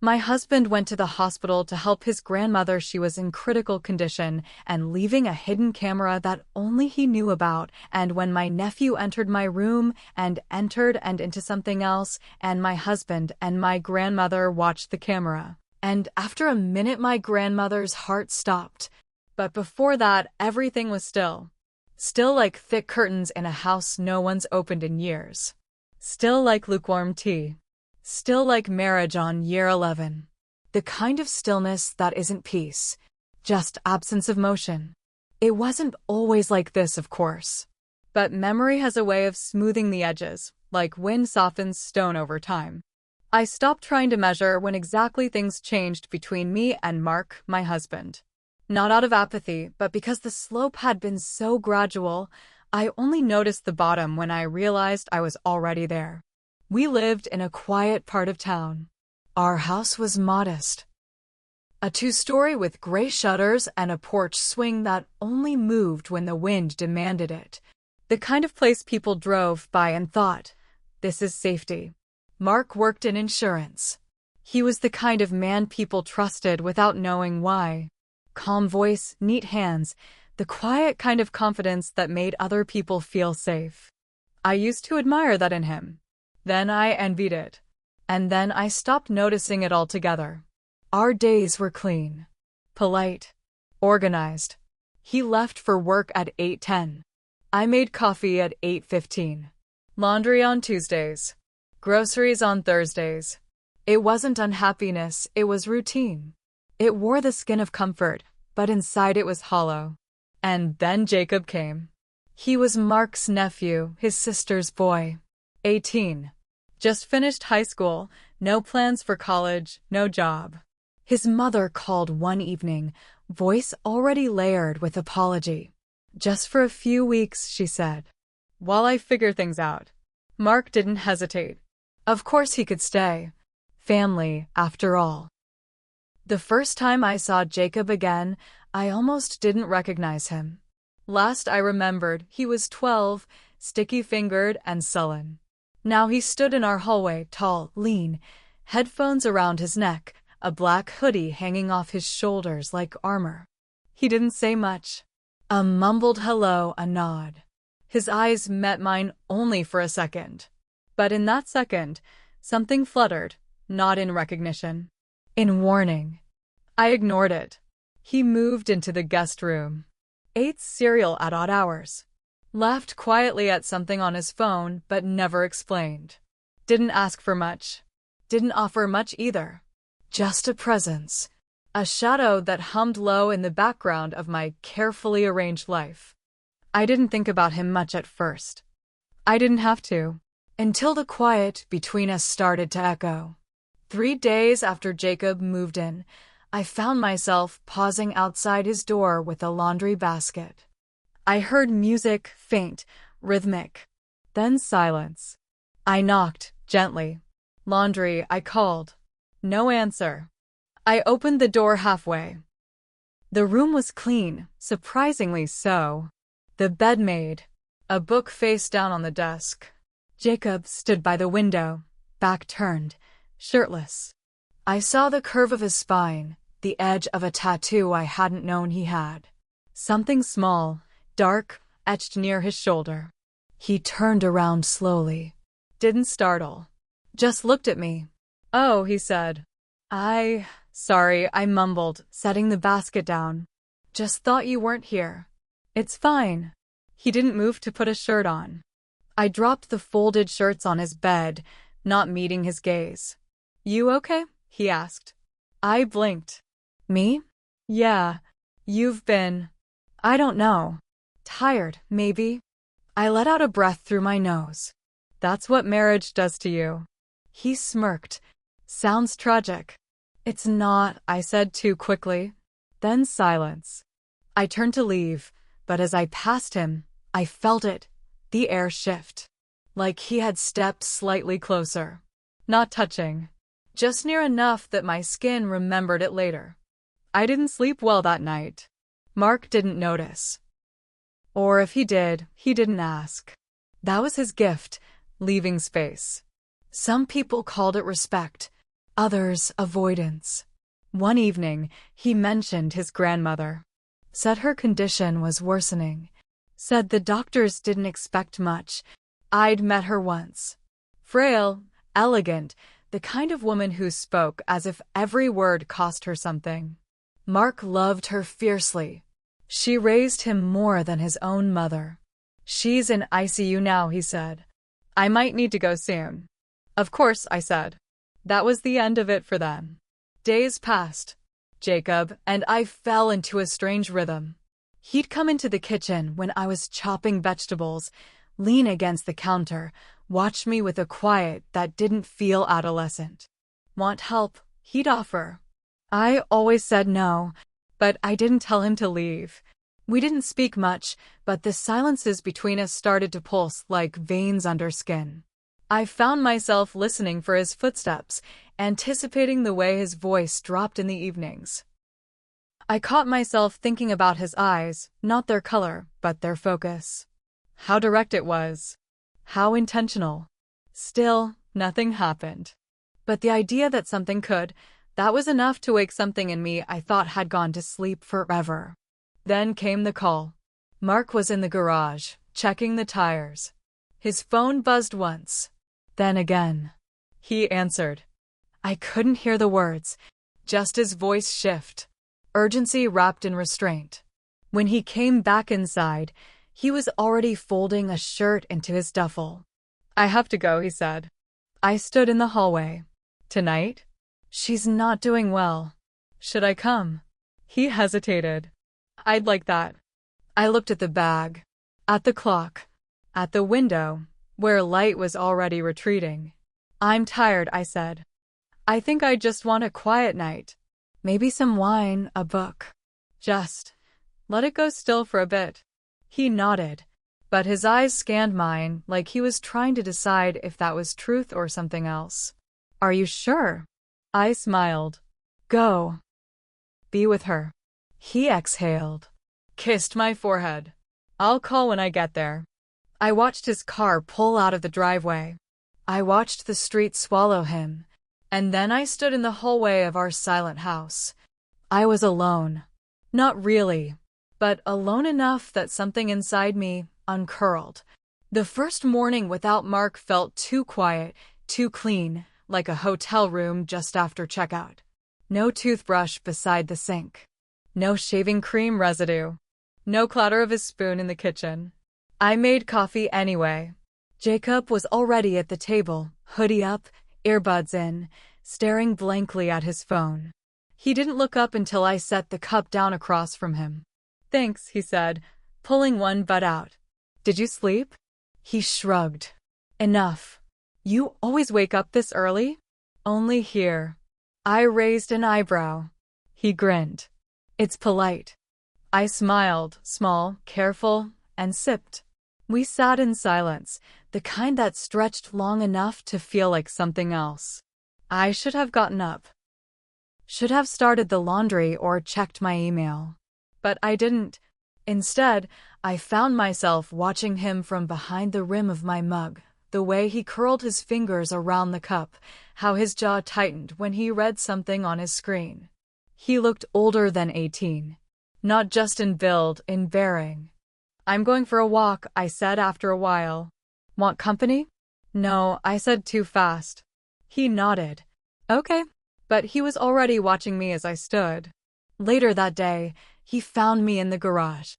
My husband went to the hospital to help his grandmother. She was in critical condition and leaving a hidden camera that only he knew about. And when my nephew entered my room and entered and into something else, and my husband and my grandmother watched the camera. And after a minute, my grandmother's heart stopped. But before that, everything was still. Still like thick curtains in a house no one's opened in years. Still like lukewarm tea. Still like marriage on year 11. The kind of stillness that isn't peace, just absence of motion. It wasn't always like this, of course. But memory has a way of smoothing the edges, like wind softens stone over time. I stopped trying to measure when exactly things changed between me and Mark, my husband. Not out of apathy, but because the slope had been so gradual. I only noticed the bottom when I realized I was already there. We lived in a quiet part of town. Our house was modest. A two-story with gray shutters and a porch swing that only moved when the wind demanded it. The kind of place people drove by and thought, this is safety. Mark worked in insurance. He was the kind of man people trusted without knowing why. Calm voice, neat hands, the quiet kind of confidence that made other people feel safe. I used to admire that in him. Then I envied it. And then I stopped noticing it altogether. Our days were clean, polite, organized. He left for work at 8:10. I made coffee at 8:15. Laundry on Tuesdays. Groceries on Thursdays. It wasn't unhappiness, it was routine. It wore the skin of comfort, but inside it was hollow. And then Jacob came. He was Mark's nephew, his sister's boy. 18. Just finished high school, no plans for college, no job. His mother called one evening, voice already layered with apology. Just for a few weeks, she said. While I figure things out. Mark didn't hesitate. Of course he could stay. Family, after all. The first time I saw Jacob again, I almost didn't recognize him. Last I remembered, he was 12, sticky-fingered and sullen. Now he stood in our hallway, tall, lean, headphones around his neck, a black hoodie hanging off his shoulders like armor. He didn't say much. A mumbled hello, a nod. His eyes met mine only for a second. But in that second, something fluttered, not in recognition. In warning. I ignored it. He moved into the guest room. Ate cereal at odd hours. Laughed quietly at something on his phone, but never explained. Didn't ask for much. Didn't offer much either. Just a presence. A shadow that hummed low in the background of my carefully arranged life. I didn't think about him much at first. I didn't have to. Until the quiet between us started to echo. 3 days after Jacob moved in, I found myself pausing outside his door with a laundry basket. I heard music, faint, rhythmic. Then silence. I knocked, gently. Laundry, I called. No answer. I opened the door halfway. The room was clean, surprisingly so. The bed made. A book face down on the desk. Jacob stood by the window, back turned, shirtless. I saw the curve of his spine, the edge of a tattoo I hadn't known he had. Something small, dark, etched near his shoulder. He turned around slowly. Didn't startle. Just looked at me. Oh, he said. Sorry, I mumbled, setting the basket down. Just thought you weren't here. It's fine. He didn't move to put a shirt on. I dropped the folded shirts on his bed, not meeting his gaze. You okay? He asked. I blinked. Me? Yeah. You've been... I don't know. Tired, maybe. I let out a breath through my nose. That's what marriage does to you. He smirked. Sounds tragic. It's not, I said too quickly. Then silence. I turned to leave, but as I passed him, I felt it, the air shift. Like he had stepped slightly closer. Not touching. Just near enough that my skin remembered it later. I didn't sleep well that night. Mark didn't notice. Or if he did, he didn't ask. That was his gift, leaving space. Some people called it respect. others avoidance. One evening, he mentioned his grandmother. Said her condition was worsening. Said the doctors didn't expect much. I'd met her once. Frail, elegant, the kind of woman who spoke as if every word cost her something. Mark loved her fiercely. She raised him more than his own mother. She's in ICU now, he said. I might need to go soon. Of course, I said. That was the end of it for them. Days passed. Jacob and I fell into a strange rhythm. He'd come into the kitchen when I was chopping vegetables, lean against the counter, watch me with a quiet that didn't feel adolescent. Want help? He'd offer. I always said no, but I didn't tell him to leave. We didn't speak much, but the silences between us started to pulse like veins under skin. I found myself listening for his footsteps, anticipating the way his voice dropped in the evenings. I caught myself thinking about his eyes, not their color, but their focus. How direct it was. How intentional. Still, nothing happened. But the idea that something could, that was enough to wake something in me I thought had gone to sleep forever. Then came the call. Mark was in the garage, checking the tires. His phone buzzed once. Then again. He answered. I couldn't hear the words, just his voice shift. Urgency wrapped in restraint. When he came back inside, he was already folding a shirt into his duffel. I have to go, he said. I stood in the hallway. Tonight? She's not doing well. Should I come? He hesitated. I'd like that. I looked at the bag, at the clock, at the window, where light was already retreating. I'm tired, I said. I think I just want a quiet night. Maybe some wine, a book. Just let it go still for a bit. He nodded, but his eyes scanned mine like he was trying to decide if that was truth or something else. Are you sure? I smiled. Go. Be with her. He exhaled, kissed my forehead. I'll call when I get there. I watched his car pull out of the driveway. I watched the street swallow him. And then I stood in the hallway of our silent house. I was alone. Not really, but alone enough that something inside me uncurled. The first morning without Mark felt too quiet, too clean, like a hotel room just after checkout. No toothbrush beside the sink. No shaving cream residue. No clatter of his spoon in the kitchen. I made coffee anyway. Jacob was already at the table, hoodie up, earbuds in, staring blankly at his phone. He didn't look up until I set the cup down across from him. Thanks, he said, pulling one bud out. Did you sleep? He shrugged. Enough. You always wake up this early? Only here. I raised an eyebrow. He grinned. It's polite. I smiled, small, careful, and sipped. We sat in silence, the kind that stretched long enough to feel like something else. I should have gotten up. Should have started the laundry or checked my email. But I didn't. Instead, I found myself watching him from behind the rim of my mug, the way he curled his fingers around the cup, how his jaw tightened when he read something on his screen. He looked older than 18. Not just in build, in bearing. I'm going for a walk, I said after a while. Want company? No, I said too fast. He nodded. Okay. But he was already watching me as I stood. Later that day, he found me in the garage.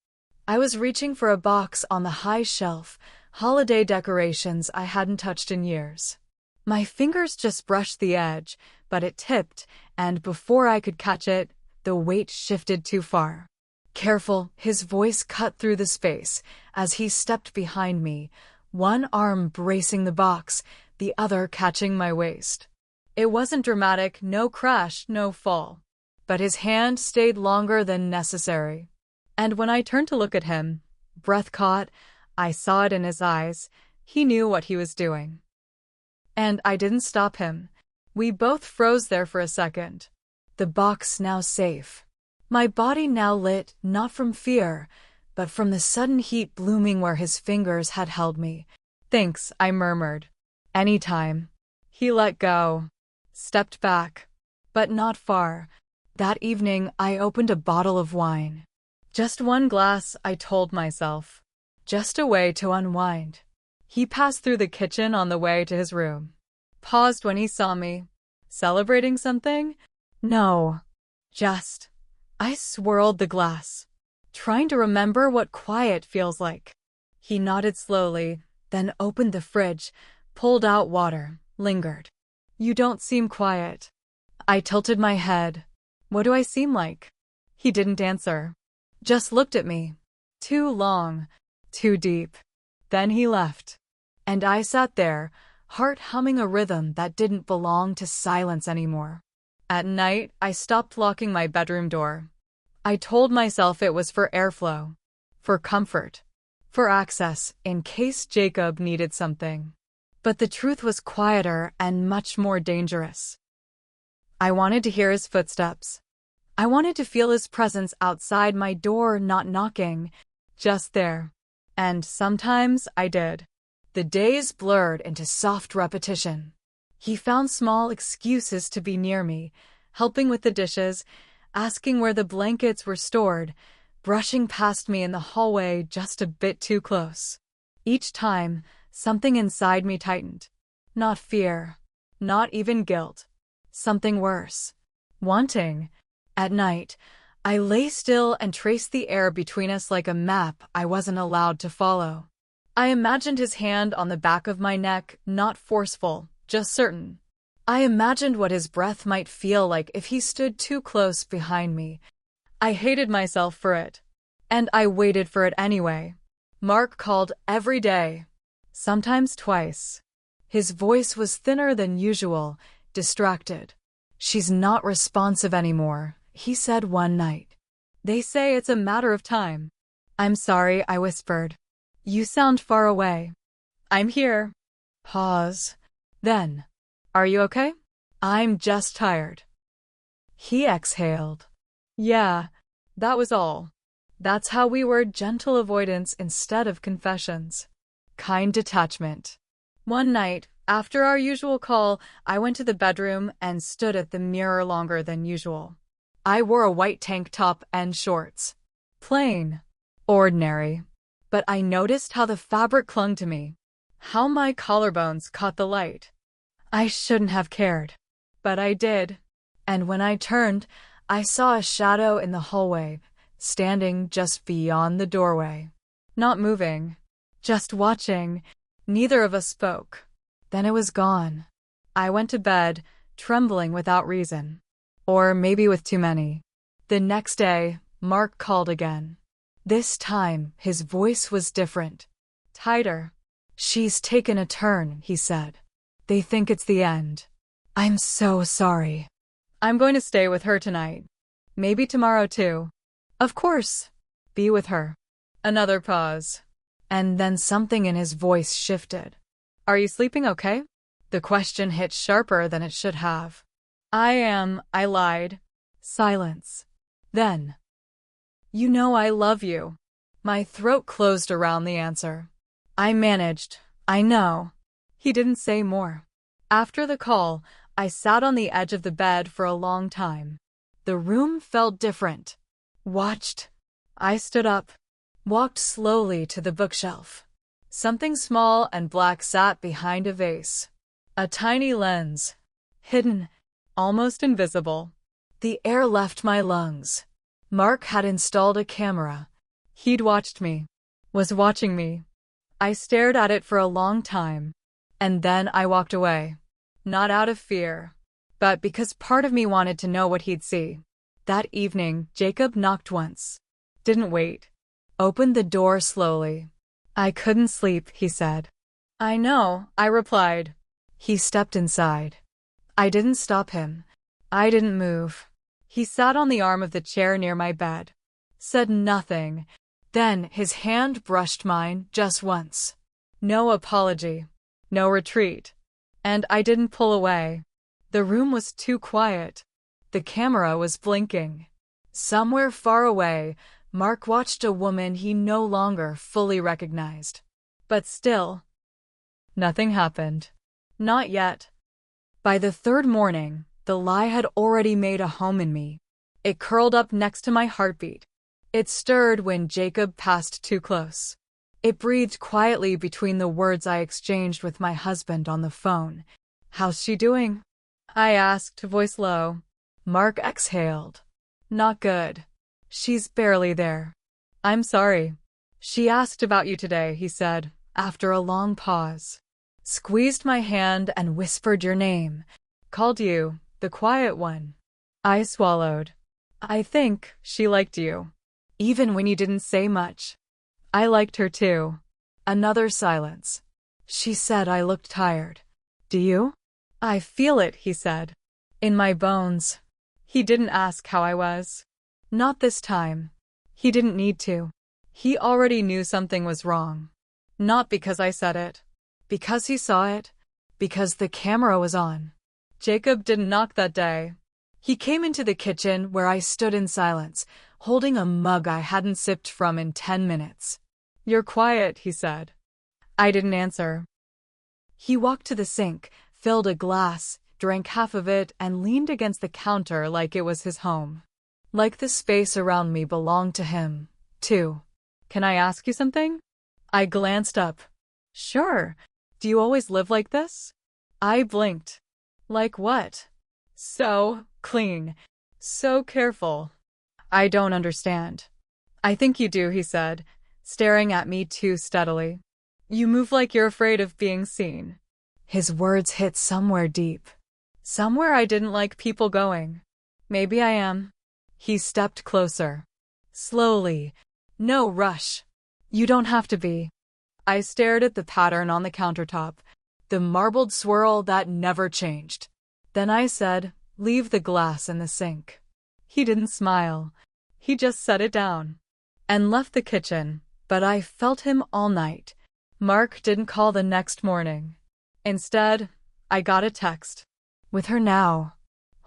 I was reaching for a box on the high shelf, holiday decorations I hadn't touched in years. My fingers just brushed the edge, but it tipped, and before I could catch it, the weight shifted too far. Careful, his voice cut through the space as he stepped behind me, one arm bracing the box, the other catching my waist. It wasn't dramatic, no crash, no fall. But his hand stayed longer than necessary. And when I turned to look at him, breath caught, I saw it in his eyes. He knew what he was doing. And I didn't stop him. We both froze there for a second. The box now safe. My body now lit, not from fear, but from the sudden heat blooming where his fingers had held me. Thanks, I murmured. Anytime. He let go. stepped back. But not far. That evening, I opened a bottle of wine. Just one glass, I told myself. Just a way to unwind. He passed through the kitchen on the way to his room. Paused when he saw me. Celebrating something? No. Just. I swirled the glass, trying to remember what quiet feels like. He nodded slowly, then opened the fridge, pulled out water, lingered. You don't seem quiet. I tilted my head. What do I seem like? He didn't answer. Just looked at me. Too long, too deep. Then he left. And I sat there, heart humming a rhythm that didn't belong to silence anymore. At night, I stopped locking my bedroom door. I told myself it was for airflow, for comfort, for access in case Jacob needed something. But the truth was quieter and much more dangerous. I wanted to hear his footsteps. I wanted to feel his presence outside my door, not knocking, just there. And sometimes I did. The days blurred into soft repetition. He found small excuses to be near me, helping with the dishes, asking where the blankets were stored, brushing past me in the hallway just a bit too close. Each time, something inside me tightened. Not fear, not even guilt. Something worse. Wanting. At night, I lay still and traced the air between us like a map I wasn't allowed to follow. I imagined his hand on the back of my neck, not forceful, just certain. I imagined what his breath might feel like if he stood too close behind me. I hated myself for it. And I waited for it anyway. Mark called every day. Sometimes twice. His voice was thinner than usual, distracted. She's not responsive anymore, he said one night. They say it's a matter of time. I'm sorry, I whispered. You sound far away. I'm here. Pause. Then. Are you okay? I'm just tired. He exhaled. Yeah, that was all. That's how we were, gentle avoidance instead of confessions. Kind detachment. One night, after our usual call, I went to the bedroom and stood at the mirror longer than usual. I wore a white tank top and shorts. Plain. Ordinary. But I noticed how the fabric clung to me. How my collarbones caught the light. I shouldn't have cared. But I did. And when I turned, I saw a shadow in the hallway, standing just beyond the doorway. Not moving. Just watching. Neither of us spoke. Then it was gone. I went to bed, trembling without reason. Or maybe with too many. The next day, Mark called again. This time, his voice was different. Tighter. She's taken a turn, he said. They think it's the end. I'm so sorry. I'm going to stay with her tonight. Maybe tomorrow too. Of course. Be with her. Another pause. And then something in his voice shifted. Are you sleeping okay? The question hit sharper than it should have. I am, I lied. Silence. Then. You know I love you. My throat closed around the answer. I managed. I know. He didn't say more. After the call, I sat on the edge of the bed for a long time. The room felt different. Watched. I stood up. Walked slowly to the bookshelf. Something small and black sat behind a vase. A tiny lens. Hidden. Almost invisible. The air left my lungs. Mark had installed a camera. He'd watched me. Was watching me. I stared at it for a long time. And then I walked away. Not out of fear, but because part of me wanted to know what he'd see. That evening, Jacob knocked once. Didn't wait. Opened the door slowly. I couldn't sleep, he said. I know, I replied. He stepped inside. I didn't stop him. I didn't move. He sat on the arm of the chair near my bed. Said nothing. Then his hand brushed mine just once. No apology. No retreat. And I didn't pull away. The room was too quiet. The camera was blinking. Somewhere far away, Mark watched a woman he no longer fully recognized. But still, nothing happened. Not yet. By the third morning, the lie had already made a home in me. It curled up next to my heartbeat. It stirred when Jacob passed too close. It breathed quietly between the words I exchanged with my husband on the phone. "How's she doing?" I asked, voice low. Mark exhaled. "Not good. She's barely there." "I'm sorry." "She asked about you today," he said, after a long pause. "Squeezed my hand and whispered your name. Called you, the quiet one." I swallowed. "I think she liked you. Even when you didn't say much." "I liked her too." Another silence. She said I looked tired. "Do you?" "I feel it," he said. "In my bones." He didn't ask how I was. Not this time. He didn't need to. He already knew something was wrong. Not because I said it. Because he saw it. Because the camera was on. Jacob didn't knock that day. He came into the kitchen where I stood in silence, holding a mug I hadn't sipped from in 10 minutes. "You're quiet," he said. I didn't answer. He walked to the sink, filled a glass, drank half of it, and leaned against the counter like it was his home. Like the space around me belonged to him, too. "Can I ask you something?" I glanced up. "Sure. Do you always live like this?" I blinked. "Like what?" "So clean. So careful." "I don't understand." "I think you do," he said, staring at me too steadily. "You move like you're afraid of being seen." His words hit somewhere deep. Somewhere I didn't like people going. Maybe I am. He stepped closer. Slowly. "No rush. You don't have to be." I stared at the pattern on the countertop, the marbled swirl that never changed. Then I said, "Leave the glass in the sink." He didn't smile. He just set it down and left the kitchen, but I felt him all night. Mark didn't call the next morning. Instead, I got a text. "With her now.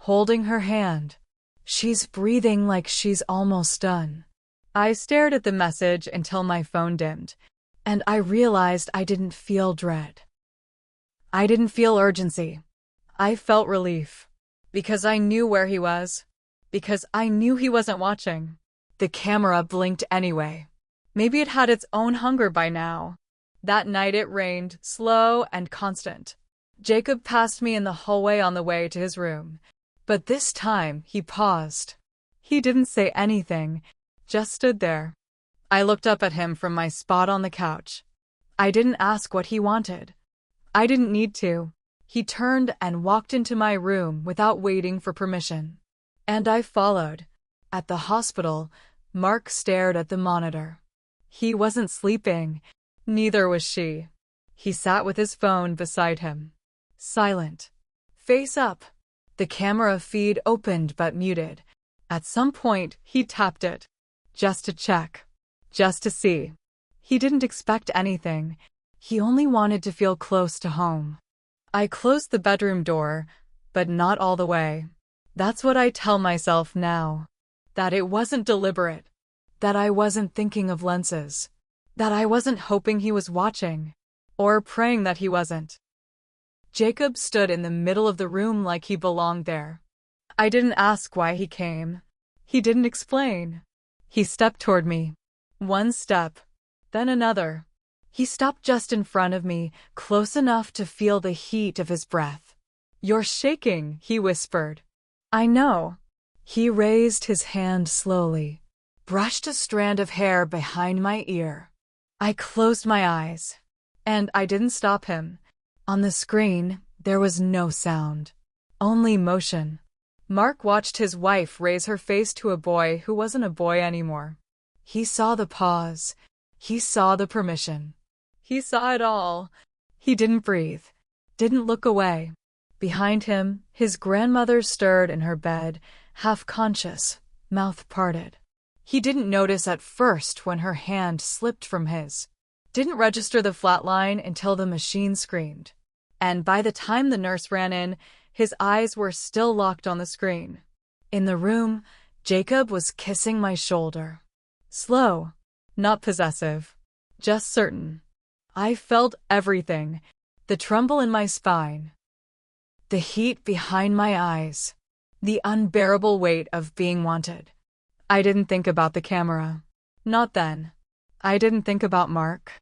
Holding her hand. She's breathing like she's almost done." I stared at the message until my phone dimmed, and I realized I didn't feel dread. I didn't feel urgency. I felt relief. Because I knew where he was. Because I knew he wasn't watching. The camera blinked anyway. Maybe it had its own hunger by now. That night it rained, slow and constant. Jacob passed me in the hallway on the way to his room. But this time he paused. He didn't say anything, just stood there. I looked up at him from my spot on the couch. I didn't ask what he wanted. I didn't need to. He turned and walked into my room without waiting for permission. And I followed. At the hospital, Mark stared at the monitor. He wasn't sleeping. Neither was she. He sat with his phone beside him. Silent. Face up. The camera feed opened but muted. At some point, he tapped it. Just to check. Just to see. He didn't expect anything. He only wanted to feel close to home. I closed the bedroom door, but not all the way. That's what I tell myself now. That it wasn't deliberate. That I wasn't thinking of lenses. That I wasn't hoping he was watching. Or praying that he wasn't. Jacob stood in the middle of the room like he belonged there. I didn't ask why he came. He didn't explain. He stepped toward me. One step. Then another. He stopped just in front of me, close enough to feel the heat of his breath. "You're shaking," he whispered. "I know." He raised his hand slowly, brushed a strand of hair behind my ear. I closed my eyes. And I didn't stop him. On the screen, there was no sound. Only motion. Mark watched his wife raise her face to a boy who wasn't a boy anymore. He saw the pause. He saw the permission. He saw it all. He didn't breathe. Didn't look away. Behind him, his grandmother stirred in her bed, half conscious, mouth parted. He didn't notice at first when her hand slipped from his. Didn't register the flatline until the machine screamed. And by the time the nurse ran in, his eyes were still locked on the screen. In the room, Jacob was kissing my shoulder. Slow, not possessive, just certain. I felt everything, the tremble in my spine. The heat behind my eyes. The unbearable weight of being wanted. I didn't think about the camera. Not then. I didn't think about Mark.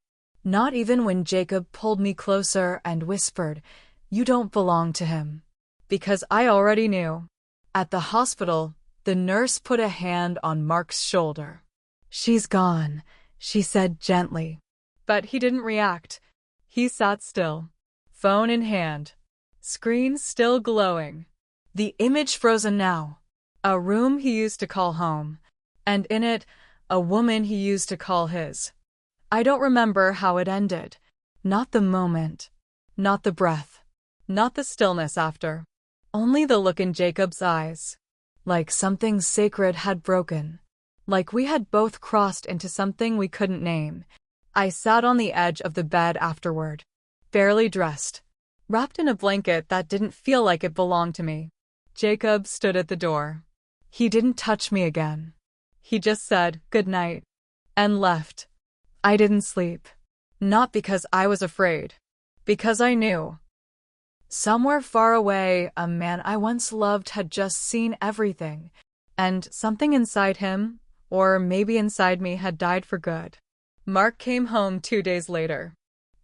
Not even when Jacob pulled me closer and whispered, "You don't belong to him." Because I already knew. At the hospital, the nurse put a hand on Mark's shoulder. "She's gone," she said gently. But he didn't react. He sat still, phone in hand, screen still glowing. The image frozen now. A room he used to call home, and in it, a woman he used to call his. I don't remember how it ended. Not the moment. Not the breath. Not the stillness after. Only the look in Jacob's eyes. Like something sacred had broken. Like we had both crossed into something we couldn't name. I sat on the edge of the bed afterward. Barely dressed. Wrapped in a blanket that didn't feel like it belonged to me. Jacob stood at the door. He didn't touch me again. He just said, "Good night," and left. I didn't sleep. Not because I was afraid. Because I knew. Somewhere far away, a man I once loved had just seen everything, and something inside him, or maybe inside me, had died for good. Mark came home 2 days later.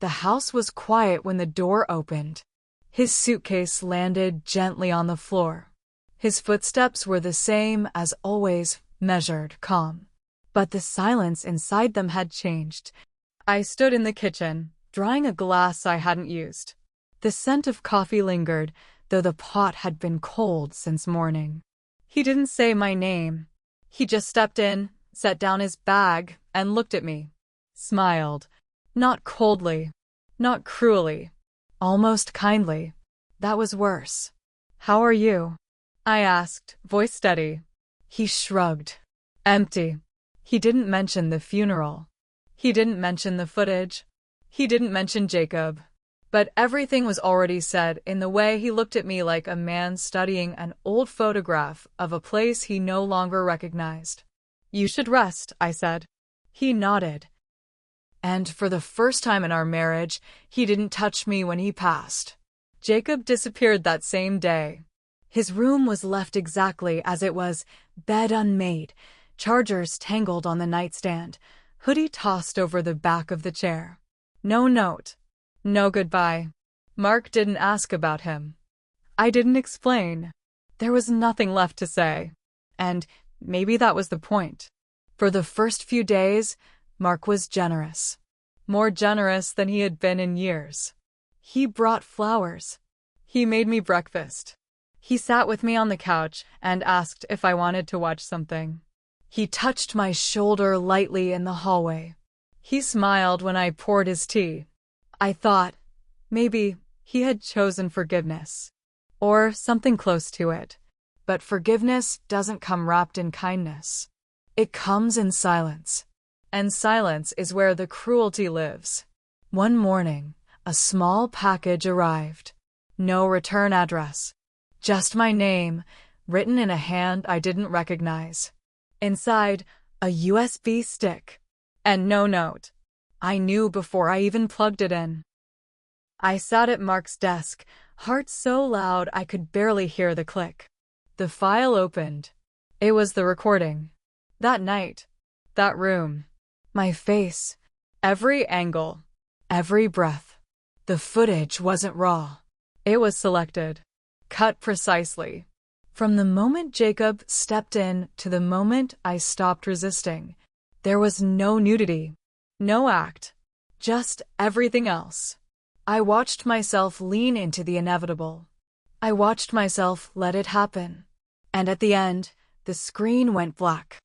The house was quiet when the door opened. His suitcase landed gently on the floor. His footsteps were the same as always, measured, calm. But the silence inside them had changed. I stood in the kitchen, drying a glass I hadn't used. The scent of coffee lingered, though the pot had been cold since morning. He didn't say my name. He just stepped in, set down his bag, and looked at me. Smiled. Not coldly. Not cruelly. Almost kindly. That was worse. "How are you?" I asked, voice steady. He shrugged. Empty. He didn't mention the funeral. He didn't mention the footage. He didn't mention Jacob. But everything was already said in the way he looked at me, like a man studying an old photograph of a place he no longer recognized. "You should rest," I said. He nodded. And for the first time in our marriage, he didn't touch me when he passed. Jacob disappeared that same day. His room was left exactly as it was, bed unmade, chargers tangled on the nightstand, hoodie tossed over the back of the chair. No note. No goodbye. Mark didn't ask about him. I didn't explain. There was nothing left to say. And maybe that was the point. For the first few days, Mark was generous. More generous than he had been in years. He brought flowers. He made me breakfast. He sat with me on the couch and asked if I wanted to watch something. He touched my shoulder lightly in the hallway. He smiled when I poured his tea. I thought, maybe he had chosen forgiveness. Or something close to it. But forgiveness doesn't come wrapped in kindness. It comes in silence. And silence is where the cruelty lives. One morning, a small package arrived. No return address. Just my name, written in a hand I didn't recognize. Inside, a USB stick. And no note. I knew before I even plugged it in. I sat at Mark's desk, heart so loud I could barely hear the click. The file opened. It was the recording. That night. That room. My face. Every angle. Every breath. The footage wasn't raw. It was selected. Cut precisely. From the moment Jacob stepped in to the moment I stopped resisting, there was no nudity, no act, just everything else. I watched myself lean into the inevitable. I watched myself let it happen. And at the end, the screen went black.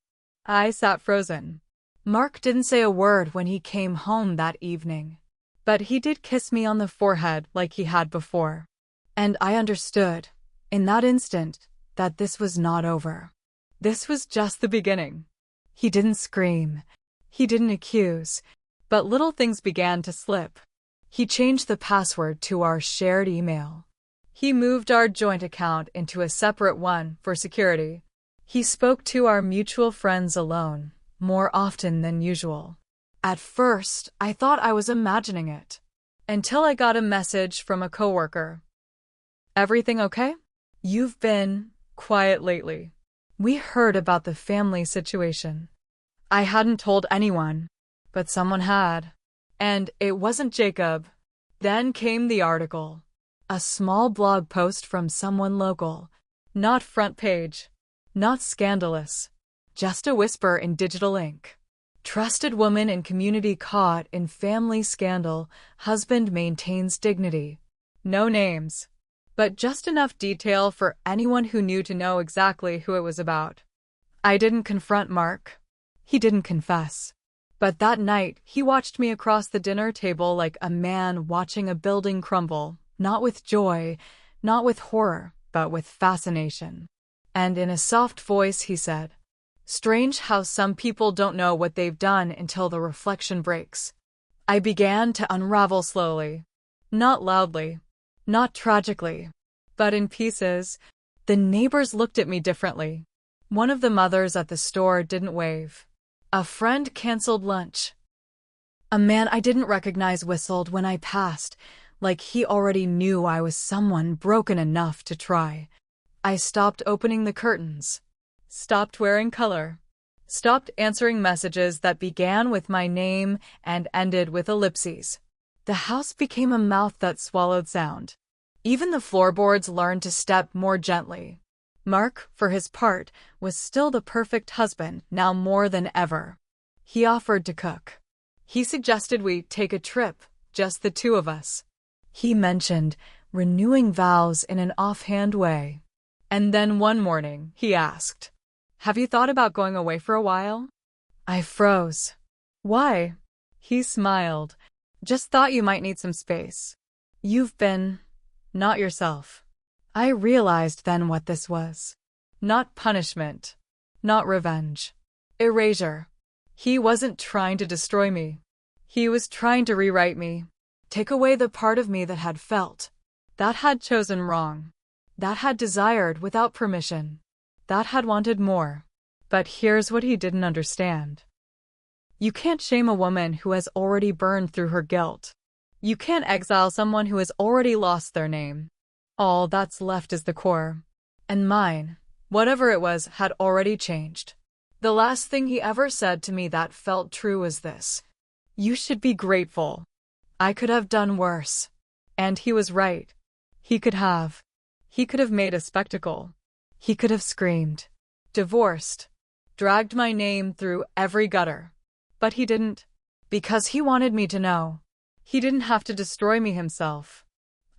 I sat frozen. Mark didn't say a word when he came home that evening. But he did kiss me on the forehead like he had before. And I understood, in that instant, that this was not over. This was just the beginning. He didn't scream. He didn't accuse. But little things began to slip. He changed the password to our shared email. He moved our joint account into a separate one for security. He spoke to our mutual friends alone, more often than usual. At first, I thought I was imagining it. Until I got a message from a coworker. Everything okay? You've been quiet lately. We heard about the family situation. I hadn't told anyone, but someone had. And it wasn't Jacob. Then came the article. A small blog post from someone local. Not front page. Not scandalous. Just a whisper in digital ink. Trusted woman in community caught in family scandal. Husband maintains dignity. No names. But just enough detail for anyone who knew to know exactly who it was about. I didn't confront Mark. He didn't confess. But that night, he watched me across the dinner table like a man watching a building crumble, not with joy, not with horror, but with fascination. And in a soft voice, he said, "Strange how some people don't know what they've done until the reflection breaks." I began to unravel slowly. Not loudly. Not tragically. But in pieces. The neighbors looked at me differently. One of the mothers at the store didn't wave. A friend canceled lunch. A man I didn't recognize whistled when I passed, like he already knew I was someone broken enough to try. I stopped opening the curtains. Stopped wearing color. Stopped answering messages that began with my name and ended with ellipses. The house became a mouth that swallowed sound. Even the floorboards learned to step more gently. Mark, for his part, was still the perfect husband, now more than ever. He offered to cook. He suggested we take a trip, just the two of us. He mentioned renewing vows in an offhand way. And then one morning, he asked, "Have you thought about going away for a while?" I froze. "Why?" He smiled. "Just thought you might need some space. You've been not yourself." I realized then what this was. Not punishment. Not revenge. Erasure. He wasn't trying to destroy me. He was trying to rewrite me. Take away the part of me that had felt. That had chosen wrong. That had desired without permission. That had wanted more. But here's what he didn't understand. You can't shame a woman who has already burned through her guilt. You can't exile someone who has already lost their name. All that's left is the core. And mine, whatever it was, had already changed. The last thing he ever said to me that felt true was this: "You should be grateful. I could have done worse." And he was right. He could have. He could have made a spectacle. He could have screamed. Divorced. Dragged my name through every gutter. But he didn't. Because he wanted me to know. He didn't have to destroy me himself.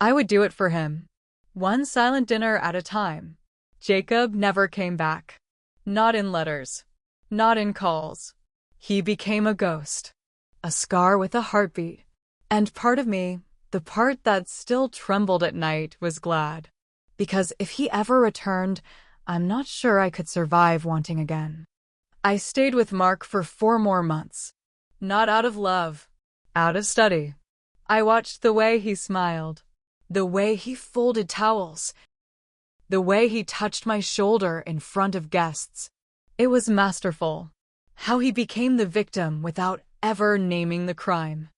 I would do it for him. One silent dinner at a time. Jacob never came back. Not in letters. Not in calls. He became a ghost. A scar with a heartbeat. And part of me, the part that still trembled at night, was glad. Because if he ever returned, I'm not sure I could survive wanting again. I stayed with Mark for 4 more months. Not out of love. Out of study. I watched the way he smiled. The way he folded towels. The way he touched my shoulder in front of guests. It was masterful. How he became the victim without ever naming the crime.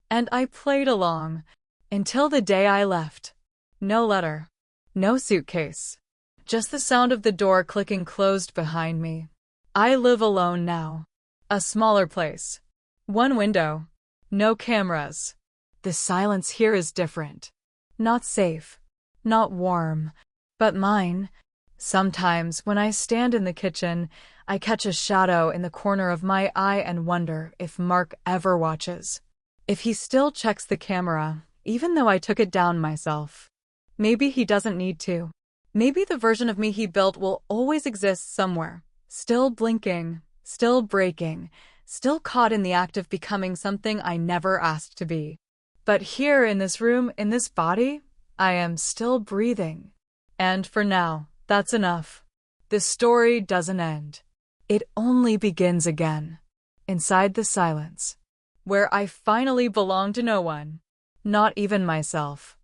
And I played along. Until the day I left. No letter. No suitcase. Just the sound of the door clicking closed behind me. I live alone now. A smaller place. One window. No cameras. The silence here is different. Not safe. Not warm. But mine. Sometimes, when I stand in the kitchen, I catch a shadow in the corner of my eye and wonder if Mark ever watches. If he still checks the camera, even though I took it down myself. Maybe he doesn't need to. Maybe the version of me he built will always exist somewhere. Still blinking. Still breaking. Still caught in the act of becoming something I never asked to be. But here in this room, in this body, I am still breathing. And for now, that's enough. The story doesn't end. It only begins again. Inside the silence. Where I finally belong to no one. Not even myself.